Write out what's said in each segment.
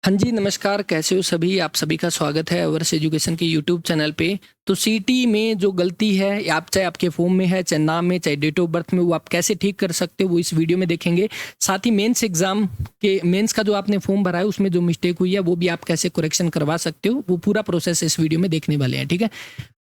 हाँ जी, नमस्कार, कैसे हो सभी? आप सभी का स्वागत है अवर्स एजुकेशन के यूट्यूब चैनल पे। तो सीटी में जो गलती है, या आप चाहे आपके फ़ॉर्म में है, चाहे नाम में, चाहे डेट ऑफ बर्थ में, वो आप कैसे ठीक कर सकते हो, वो इस वीडियो में देखेंगे। साथ ही मेंस एग्ज़ाम के मेंस का जो आपने फ़ॉर्म भरा है, उसमें जो मिस्टेक हुई है, वो भी आप कैसे करेक्शन करवा सकते हो, वो पूरा प्रोसेस इस वीडियो में देखने वाले हैं, ठीक है?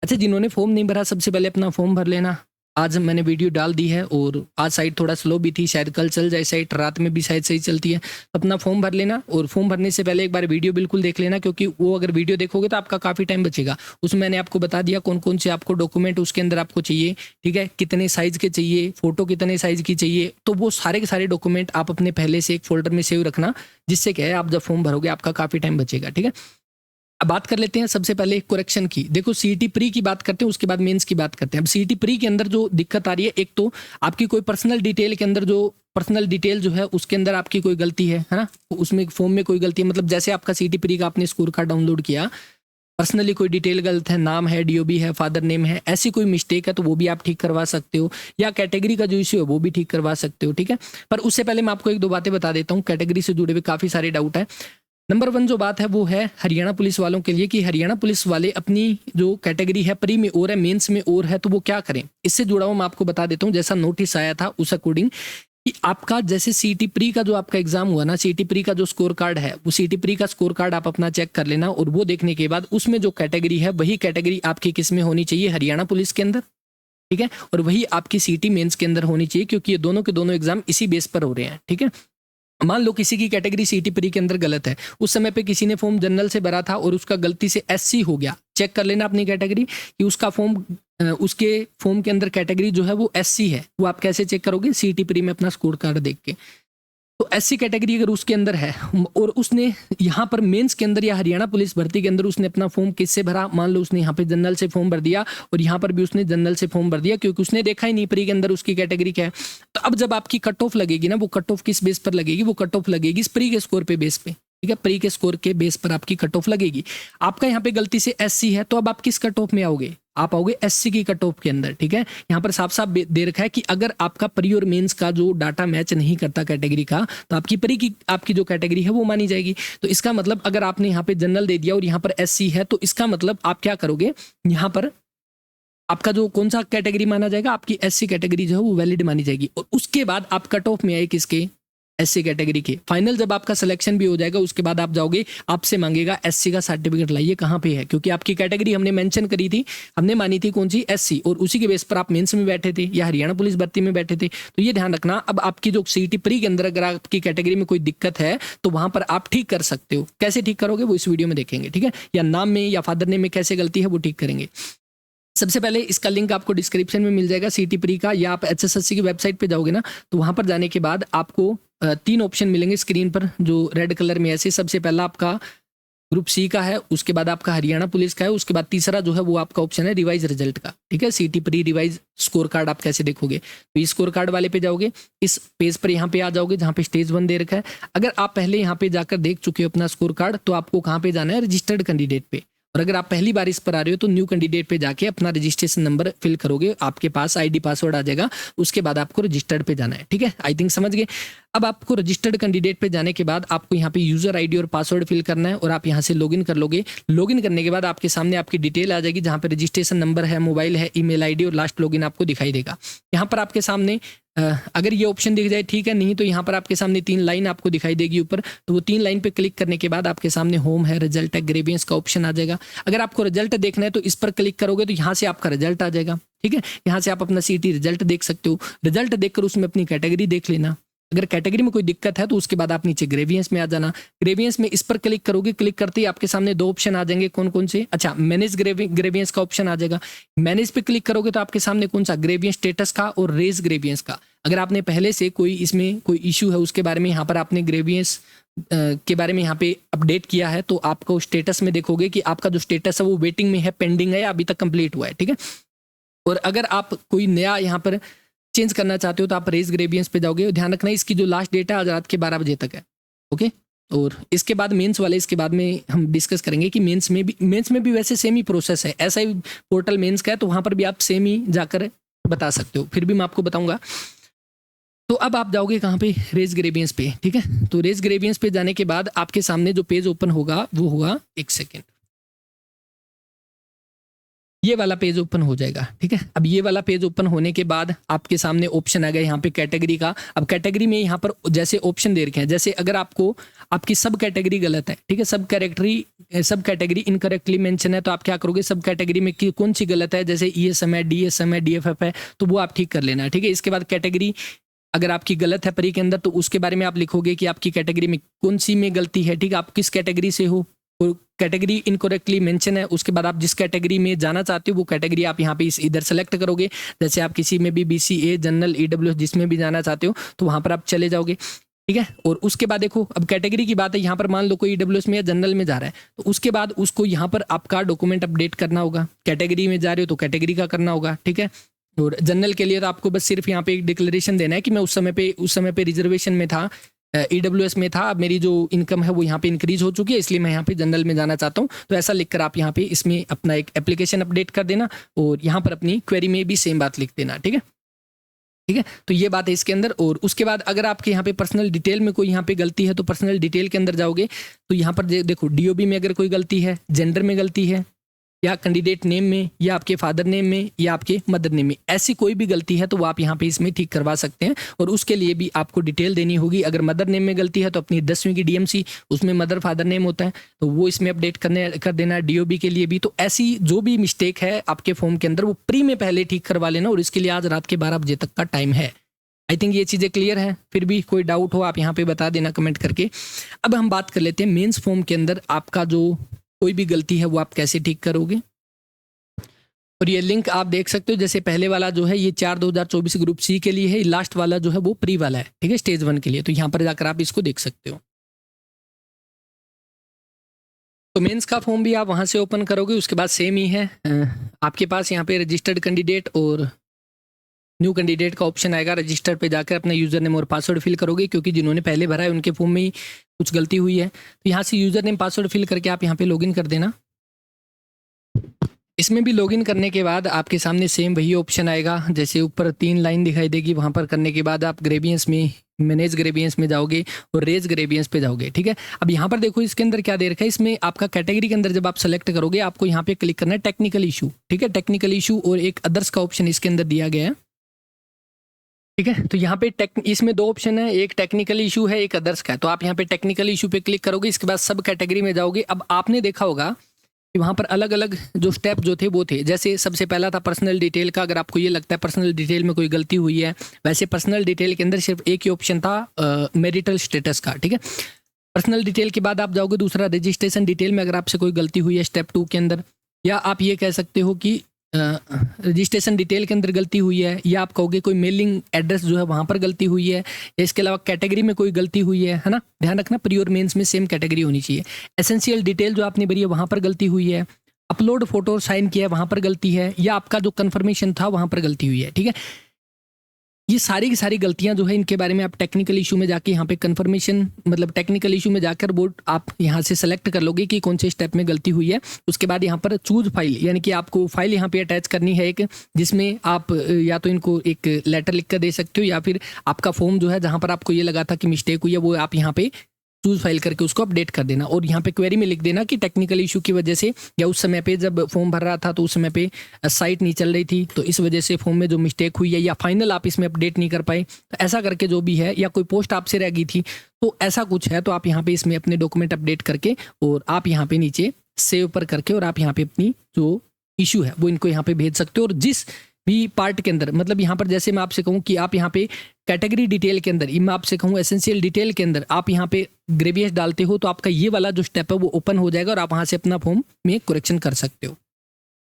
अच्छा, जिन्होंने फ़ॉर्म नहीं भरा, सबसे पहले अपना फ़ॉर्म भर लेना। आज मैंने वीडियो डाल दी है और आज साइट थोड़ा स्लो भी थी, शायद कल चल जाए साइट, रात में भी शायद सही चलती है। अपना फॉर्म भर लेना और फॉर्म भरने से पहले एक बार वीडियो बिल्कुल देख लेना, क्योंकि वो अगर वीडियो देखोगे तो आपका काफ़ी टाइम बचेगा। उसमें मैंने आपको बता दिया कौन कौन से आपको डॉक्यूमेंट उसके अंदर आपको चाहिए, ठीक है? कितने साइज़ के चाहिए, फ़ोटो कितने साइज़ की चाहिए, तो वो सारे के सारे डॉक्यूमेंट आप अपने पहले से एक फ़ोल्डर में सेव रखना, जिससे क्या है आप जब फॉर्म भरोगे आपका काफ़ी टाइम बचेगा, ठीक है? अब बात कर लेते हैं सबसे पहले करेक्शन की। देखो, सीईटी प्री की बात करते हैं, उसके बाद मेंस की बात करते हैं। अब सीईटी प्री के अंदर जो दिक्कत आ रही है, एक तो आपकी कोई पर्सनल डिटेल के अंदर जो पर्सनल डिटेल जो है उसके अंदर आपकी कोई गलती है ना? उसमें फॉर्म में कोई गलती है, मतलब जैसे आपका सीईटी प्री का आपने स्कोर कार्ड डाउनलोड किया, पर्सनली कोई डिटेल गलत है, नाम है, डीओबी है, फादर नेम है, ऐसी कोई मिस्टेक है तो वो भी आप ठीक करवा सकते हो, या कैटेगरी का जो इश्यू है वो भी ठीक करवा सकते हो, ठीक है? पर उससे पहले मैं आपको एक दो बातें बता देता हूँ, कैटेगरी से जुड़े हुए काफ़ी सारे डाउट है। नंबर वन जो बात है वो है हरियाणा पुलिस वालों के लिए, कि हरियाणा पुलिस वाले अपनी जो कैटेगरी है, प्री में और है, मेंस में और है, तो वो क्या करें। इससे जुड़ा हुआ मैं आपको बता देता हूँ, जैसा नोटिस आया था उस अकॉर्डिंग, कि आपका जैसे सीटी प्री का जो आपका एग्जाम हुआ ना, सीटी प्री का जो स्कोर कार्ड है, वो सीटी प्री का स्कोर कार्ड आप अपना चेक कर लेना, और वो देखने के बाद उसमें जो कैटेगरी है वही कैटेगरी आपकी किस में होनी चाहिए, हरियाणा पुलिस के अंदर, ठीक है? और वही आपकी सीटी मेंस के अंदर होनी चाहिए, क्योंकि ये दोनों के दोनों एग्जाम इसी बेस पर हो रहे हैं, ठीक है? मान लो किसी की कैटेगरी सीटी प्री के अंदर गलत है, उस समय पे किसी ने फॉर्म जनरल से भरा था और उसका गलती से एससी हो गया, चेक कर लेना अपनी कैटेगरी कि उसका फॉर्म उसके फॉर्म के अंदर कैटेगरी जो है वो एससी है। वो आप कैसे चेक करोगे? सीटी प्री में अपना स्कोर कार्ड देख के। तो एससी कैटेगरी अगर उसके अंदर है और उसने यहाँ पर मेंस के अंदर या हरियाणा पुलिस भर्ती के अंदर उसने अपना फॉर्म किससे भरा, मान लो उसने यहाँ पे जनरल से फॉर्म भर दिया और यहाँ पर भी उसने जनरल से फॉर्म भर दिया, क्योंकि उसने देखा ही नहीं प्री के अंदर उसकी कैटेगरी क्या है। तो अब जब आपकी कट ऑफ लगेगी ना, वो कट ऑफ किस बेस पर लगेगी? वो कट ऑफ लगेगी प्री के स्कोर पे बेस पे, ठीक है? प्री के स्कोर के बेस पर आपकी कट ऑफ लगेगी। आपका यहाँ पे गलती से एससी है, तो अब आप किस कट ऑफ में आओगे? आप आओगे एससी की कट ऑफ के अंदर, ठीक है? यहाँ पर साफ साफ दे रखा है कि अगर आपका प्री और मेंस का जो डाटा मैच नहीं करता कैटेगरी का, तो आपकी प्री की आपकी जो कैटेगरी है वो मानी जाएगी। तो इसका मतलब अगर आपने यहाँ पे जनरल दे दिया और यहाँ पर एससी है, तो इसका मतलब आप क्या करोगे? यहाँ पर आपका जो कौन सा कैटेगरी माना जाएगा? आपकी एससी कैटेगरी जो है वो वैलिड मानी जाएगी, और उसके बाद आप कट ऑफ में आए किसके? एससी कैटेगरी के। फाइनल जब आपका सिलेक्शन भी हो जाएगा, उसके बाद आप जाओगे, आपसे मांगेगा एससी का सर्टिफिकेट लाइए, कहाँ पे है? क्योंकि आपकी कैटेगरी हमने मेंशन करी थी, हमने मानी थी कौन सी? एससी, और उसी के बेस पर आप मेंस में बैठे थे या हरियाणा पुलिस भर्ती में बैठे थे। तो ये ध्यान रखना, अब आपकी जो सीटी प्री के अंदर अगर आपकी कैटेगरी में कोई दिक्कत है तो वहां पर आप ठीक कर सकते हो। कैसे ठीक करोगे वो इस वीडियो में देखेंगे, ठीक है? या नाम में या फादर नेम में कैसे गलती है वो ठीक करेंगे। सबसे पहले इसका लिंक आपको डिस्क्रिप्शन में मिल जाएगा सीटी प्री का, या आप एचएसएससी की वेबसाइट पे जाओगे ना, तो वहां पर जाने के बाद आपको तीन ऑप्शन मिलेंगे स्क्रीन पर जो रेड कलर में ऐसे। सबसे पहला आपका ग्रुप सी का है, उसके बाद आपका हरियाणा पुलिस का है, उसके बाद तीसरा जो है वो आपका ऑप्शन है रिवाइज रिजल्ट का, ठीक है? सीटी प्री रिवाइज स्कोर कार्ड आप कैसे देखोगे? तो इस स्कोर कार्ड वाले पे जाओगे, इस पेज पर यहाँ पे आ जाओगे जहाँ पे स्टेज 1 दे रखा है। अगर आप पहले यहाँ पे जाकर देख चुके हो अपना स्कोर कार्ड, तो आपको कहाँ पे जाना है? रजिस्टर्ड कैंडिडेट पे। और अगर आप पहली बार इस पर आ रहे हो तो न्यू कैंडिडेट पे जाके अपना रजिस्ट्रेशन नंबर फिल करोगे, आपके पास आईडी पासवर्ड आ जाएगा, उसके बाद आपको रजिस्टर्ड पे जाना है, ठीक है? आई थिंक समझ गए। अब आपको रजिस्टर्ड कैंडिडेट पे जाने के बाद आपको यहाँ पे यूजर आईडी और पासवर्ड फिल करना है, और आप यहाँ से लॉगिन कर लोगे। लॉगिन करने के बाद आपके सामने आपकी डिटेल आ जाएगी, जहाँ पे रजिस्ट्रेशन नंबर है, मोबाइल है, ईमेल आईडी और लास्ट लॉगिन आपको दिखाई देगा। यहाँ पर आपके सामने अगर ये ऑप्शन दिख जाए ठीक है, नहीं तो यहाँ पर आपके सामने 3 लाइन आपको दिखाई देगी ऊपर। तो वो 3 लाइन पे क्लिक करने के बाद आपके सामने होम है, रिजल्ट है, ग्रेवियंस का ऑप्शन आ जाएगा। अगर आपको रिजल्ट देखना है तो इस पर क्लिक करोगे तो यहाँ से आपका रिजल्ट आ जाएगा, ठीक है? यहाँ से आप अपना सीटी रिजल्ट देख सकते हो। रिजल्ट देखकर उसमें अपनी कैटेगरी देख लेना। अगर कैटेगरी में कोई दिक्कत है तो उसके बाद आप नीचे ग्रेवियंस में आ जाना। ग्रेवियंस में इस पर क्लिक करोगे, क्लिक करते ही आपके सामने 2 ऑप्शन आ जाएंगे। कौन कौन से? अच्छा, मैनेज ग्रेवियंस का ऑप्शन आ जाएगा। मैनेज पे क्लिक करोगे तो आपके सामने कौन सा? ग्रेवियंस स्टेटस का और रेज ग्रेवियंस का। अगर आपने पहले से कोई इसमें कोई इशू है उसके बारे में यहाँ पर आपने ग्रेवियंस के बारे में यहाँ पे अपडेट किया है, तो आपको स्टेटस में देखोगे कि आपका जो स्टेटस है वो वेटिंग में है, पेंडिंग है, या अभी तक कंप्लीट हुआ है, ठीक है? और अगर आप कोई नया यहाँ पर चेंज करना चाहते हो तो आप रेज ग्रेवियंस पे जाओगे। ध्यान रखना इसकी जो लास्ट डेट है आज रात के 12 बजे तक है, ओके? और इसके बाद मेंस वाले, इसके बाद में हम डिस्कस करेंगे कि मेंस में भी वैसे सेम ही प्रोसेस है। ऐसा ही पोर्टल मेंस का है, तो वहाँ पर भी आप सेम ही जाकर बता सकते हो, फिर भी मैं आपको बताऊंगा। तो अब आप जाओगे कहाँ पे, रेज ग्रेवियंस पे, ठीक है। तो रेज ग्रेवियंस पे जाने के बाद आपके सामने जो पेज ओपन होगा वो होगा, एक सेकेंड, ये वाला पेज ओपन हो जाएगा, ठीक है। अब ये वाला पेज ओपन होने के बाद आपके सामने ऑप्शन आ गया यहाँ पे कैटेगरी का। अब कैटेगरी में यहाँ पर जैसे ऑप्शन दे रखे हैं, जैसे अगर आपको आपकी सब कैटेगरी गलत है, ठीक है, सब कैटेगरी इनकरेक्टली मेंशन है, तो आप क्या करोगे, सब कैटेगरी में कौन सी गलत है, जैसे ईएसएम है, डीएसएम है, डीएफएफ है, तो वो आप ठीक कर लेना, ठीक है। इसके बाद कैटेगरी अगर आपकी गलत है परी के अंदर, तो उसके बारे में आप लिखोगे कि आपकी कैटेगरी में कौन सी में गलती है, ठीक है, आप किस कैटेगरी से हो। तो कैटेगरी इनकरेक्टली मेंशन है, उसके बाद आप जिस कैटेगरी में जाना चाहते हो वो कैटेगरी आप यहाँ पे इधर सेलेक्ट करोगे। जैसे आप किसी में भी बीसीए, जनरल, ईडब्ल्यूएस जिसमें भी जाना चाहते हो तो वहाँ पर आप चले जाओगे, ठीक है। और उसके बाद देखो, अब कैटेगरी की बात है, यहाँ पर मान लो कोई ईडब्ल्यूएस में या जनरल में जा रहा है, तो उसके बाद उसको यहाँ पर आपका डॉक्यूमेंट अपडेट करना होगा। कैटेगरी में जा रहे हो तो कैटेगरी का करना होगा, ठीक है। और जनरल के लिए तो आपको बस सिर्फ यहाँ पे एक डिक्लेरेशन देना है कि मैं उस समय पे रिजर्वेशन में था, ईडब्ल्यूएस में था, अब मेरी जो इनकम है वो यहाँ पे इंक्रीज हो चुकी है, इसलिए मैं यहाँ पे जनरल में जाना चाहता हूँ। तो ऐसा लिखकर आप यहाँ पे इसमें अपना एक एप्लीकेशन अपडेट कर देना और यहाँ पर अपनी क्वेरी में भी सेम बात लिख देना, ठीक है, ठीक है। तो ये बात है इसके अंदर। और उसके बाद अगर आपके यहाँ पे पर्सनल डिटेल में कोई यहाँ पे गलती है, तो पर्सनल डिटेल के अंदर जाओगे तो यहाँ पर देखो, डीओबी में अगर कोई गलती है, जेंडर में गलती है, या कैंडिडेट नेम में, या आपके फादर नेम में, या आपके मदर नेम में, ऐसी कोई भी गलती है तो वो आप यहाँ पे इसमें ठीक करवा सकते हैं। और उसके लिए भी आपको डिटेल देनी होगी। अगर मदर नेम में गलती है तो अपनी 10वीं की डीएमसी, उसमें मदर फादर नेम होता है, तो वो इसमें अपडेट कर देना। डीओबी के लिए भी तो ऐसी जो भी मिस्टेक है आपके फॉर्म के अंदर वो प्री में पहले ठीक करवा लेना, और इसके लिए आज रात के 12 बजे तक का टाइम है। आई थिंक ये चीज़ें क्लियर हैं। फिर भी कोई डाउट हो आप यहाँ पे बता देना कमेंट करके। अब हम बात कर लेते हैं मेंस फॉर्म के अंदर आपका जो कोई भी गलती है वो आप कैसे ठीक करोगे। और ये लिंक आप देख सकते हो, जैसे पहले वाला जो है ये 4/2024 ग्रुप सी के लिए है, लास्ट वाला जो है वो प्री वाला है, ठीक है, स्टेज 1 के लिए। तो यहाँ पर जाकर आप इसको देख सकते हो। तो मेंस का फॉर्म भी आप वहाँ से ओपन करोगे, उसके बाद सेम ही है, आपके पास यहाँ पे रजिस्टर्ड कैंडिडेट और न्यू कैंडिडेट का ऑप्शन आएगा। रजिस्टर पे जाकर अपना यूजर नेम और पासवर्ड फिल करोगे, क्योंकि जिन्होंने पहले भरा है उनके फॉर्म में ही कुछ गलती हुई है। तो यहाँ से यूजर नेम पासवर्ड फिल करके आप यहाँ पे लॉगिन कर देना। इसमें भी लॉगिन करने के बाद आपके सामने सेम वही ऑप्शन आएगा, जैसे ऊपर 3 लाइन दिखाई देगी, वहाँ पर करने के बाद आप ग्रेवियंस में, मैनेज ग्रेवियंस में जाओगे और रेज ग्रेवियंस पे जाओगे, ठीक है। अब यहाँ पर देखो इसके अंदर क्या दे रखा है, इसमें आपका कैटेगरी के अंदर जब आप सेलेक्ट करोगे आपको यहाँ पे क्लिक करना है टेक्निकल इशू, ठीक है, टेक्निकल इशू, और एक अदर्स का ऑप्शन इसके अंदर दिया गया है, ठीक है। तो यहाँ पे इसमें 2 ऑप्शन है, एक टेक्निकल इशू है, एक अदर्स का है। तो आप यहाँ पे टेक्निकल इशू पे क्लिक करोगे, इसके बाद सब कैटेगरी में जाओगे। अब आपने देखा होगा कि वहाँ पर अलग अलग जो स्टेप जो थे वो थे, जैसे सबसे पहला था पर्सनल डिटेल का। अगर आपको ये लगता है पर्सनल डिटेल में कोई गलती हुई है, वैसे पर्सनल डिटेल के अंदर सिर्फ एक ही ऑप्शन था मैरिटल स्टेटस का, ठीक है। पर्सनल डिटेल के बाद आप जाओगे दूसरा रजिस्ट्रेशन डिटेल में, अगर आपसे कोई गलती हुई है स्टेप 2 के अंदर, या आप ये कह सकते हो कि रजिस्ट्रेशन डिटेल के अंदर गलती हुई है, या आप कहोगे कोई मेलिंग एड्रेस जो है वहाँ पर गलती हुई है, या इसके अलावा कैटेगरी में कोई गलती हुई है ना। ध्यान रखना प्री और मेंस में सेम कैटेगरी होनी चाहिए। एसेंशियल डिटेल जो आपने भरी है वहाँ पर गलती हुई है, अपलोड फोटो साइन किया है वहाँ पर गलती है, या आपका जो कन्फर्मेशन था वहाँ पर गलती हुई है, ठीक है। ये सारी की सारी गलतियां जो है इनके बारे में आप टेक्निकल इशू में जाके यहाँ पे कन्फर्मेशन, मतलब टेक्निकल इशू में जाकर वो आप यहाँ से सेलेक्ट कर लोगे कि कौन से स्टेप में गलती हुई है। उसके बाद यहाँ पर चूज फाइल, यानी कि आपको फाइल यहाँ पे अटैच करनी है एक, जिसमें आप या तो इनको एक लेटर लिख कर दे सकते हो, या फिर आपका फॉर्म जो है जहाँ पर आपको ये लगा था कि मिस्टेक हुई है वो आप यहाँ पे चूज फाइल करके उसको अपडेट कर देना। और यहाँ पे क्वेरी में लिख देना कि टेक्निकल इशू की वजह से, या उस समय पे जब फॉर्म भर रहा था तो उस समय पे साइट नहीं चल रही थी, तो इस वजह से फॉर्म में जो मिस्टेक हुई है, या फाइनल आप इसमें अपडेट नहीं कर पाए, तो ऐसा करके जो भी है, या कोई पोस्ट आपसे रह गई थी, तो ऐसा कुछ है तो आप यहाँ पे इसमें अपने डॉक्यूमेंट अपडेट करके और आप यहाँ पे नीचे सेव पर करके और आप यहाँ पे अपनी जो इशू है वो इनको यहाँ पे भेज सकते हो। और जिस भी पार्ट के अंदर, मतलब यहाँ पर जैसे मैं आपसे कहूँ कि आप यहाँ पे कैटेगरी डिटेल के अंदर, मैं आपसे कहूँ एसेंशियल डिटेल के अंदर आप यहाँ पे ग्रेवियस डालते हो, तो आपका ये वाला जो स्टेप है वो ओपन हो जाएगा और आप वहाँ से अपना फॉर्म में करेक्शन कर सकते हो।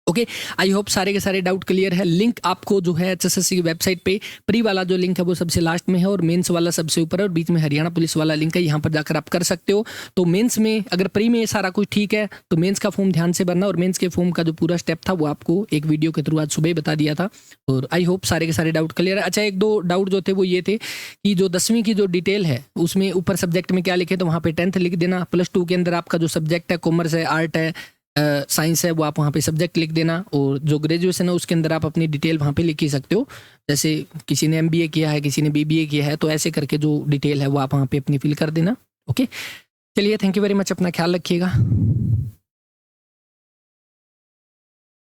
ओके, आई होप सारे के सारे डाउट क्लियर है। लिंक आपको जो है HSSC की वेबसाइट पे प्री वाला जो लिंक है वो सबसे लास्ट में है, और मेंस वाला सबसे ऊपर है, और बीच में हरियाणा पुलिस वाला लिंक है, यहाँ पर जाकर आप कर सकते हो। तो मेंस में अगर प्री में सारा कुछ ठीक है तो मेंस का फॉर्म ध्यान से भरना, और मेंस के फॉर्म का जो पूरा स्टेप था वो आपको एक वीडियो के थ्रू आज सुबह ही बता दिया था। और आई होप सारे के सारे डाउट क्लियर है। अच्छा, 1-2 डाउट जो थे वो ये थे कि जो 10वीं की जो डिटेल है उसमें ऊपर सब्जेक्ट में क्या लिखे, तो वहाँ पे 10th लिख देना। +2 के अंदर आपका जो सब्जेक्ट है कॉमर्स है, आर्ट है, साइंस है वो आप वहाँ पे सब्जेक्ट लिख देना, और जो ग्रेजुएशन है उसके अंदर आप अपनी डिटेल वहाँ पे लिख ही सकते हो। जैसे किसी ने MBA किया है, किसी ने BBA किया है, तो ऐसे करके जो डिटेल है वो आप वहाँ पे अपनी फिल कर देना। ओके, चलिए, थैंक यू वेरी मच, अपना ख्याल रखिएगा।